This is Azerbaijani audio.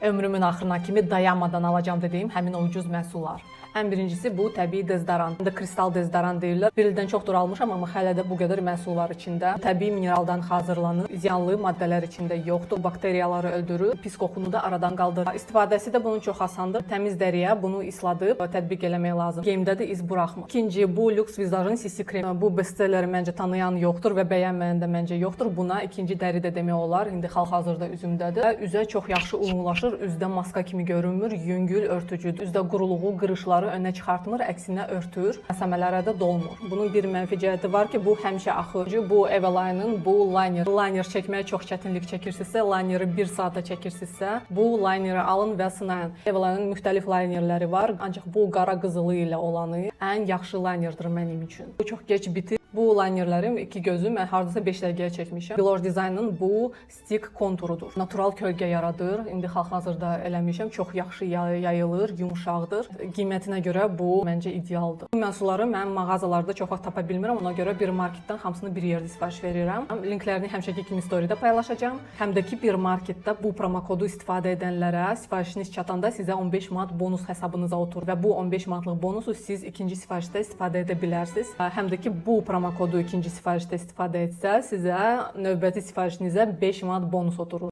ömrümün axırına kimi dayanmadan alacağım dediyim həmin o ucuz məhsullar. Ən birincisi bu təbii dezodorant. Kristal dezodorant deyirlər. Bir ildən çoxdur almışam, amma hələ də bu qədər məhsul var içində. Təbii mineraldan hazırlanır. Ziyanlı maddələr içində yoxdur. Bakteriyaları öldürür. Pis qoxunu da aradan qaldırır. İstifadəsi də bunun çox asandır. Təmiz dəriyə bunu isladıb tətbiq eləmək lazım. Geyimdə də iz buraxmır. İkinci, bu Lux Visage-ın CC kremi. Bu bestselleri məncə tanıyan yoxdur və bəyənməyən də məncə yoxdur. Buna ikinci dəri də demək olar. İndi hal-hazırda üzümdədir. Üzə çox yaxşı uyumlaşır. Üzdə maska kimi görünmür. Yüngül örtücüdür. Üzdə quruluğu, qırışları önə çıxartmır, əksinə örtür, əsəmələrə də dolmur. Bunun bir mənfi cəhəti var ki, bu həmişə axıcı. Bu Eveline-ın bu liner. Liner çəkməyə çox çətinlik çəkirsinizsə, lineri 1 saata çəkirsinizsə, bu lineri alın və sınayın. Eveline-ın müxtəlif linerləri var, ancaq bu qara qızılı ilə olanı ən yaxşı linerdir mənim üçün. Bu çox geç bitir. Bu linerlərim iki gözüm mən hardasa 5 dəqiqəyə çəkmişəm. Bilor Design-ın bu stick konturudur. Natural kölgə yaradır. İndi hal-hazırda eləmişəm. Çox yaxşı yayılır, yumşaqdır. Qiymətinə görə bu məncə idealdır. Bu məhsulları mən mağazalarda çox vaxt tapa bilmirəm. Ona görə bir marketdən hamısını bir yerdə sifariş verirəm. Linklərini həmişəki kimi storydə paylaşacağam. Həm də ki bir marketdə bu promo kodu istifadə edənlərə sifarişiniz çatanda sizə 15 manat bonus hesabınıza oturur və bu 15 manatlıq bonusu siz ikinci sifarişdə istifadə edə bilərsiniz. Həm də ki bu promo kodu ikinci sifarişdə istifadə etsə sizə növbəti sifarişinizə 5 manat bonus oturur.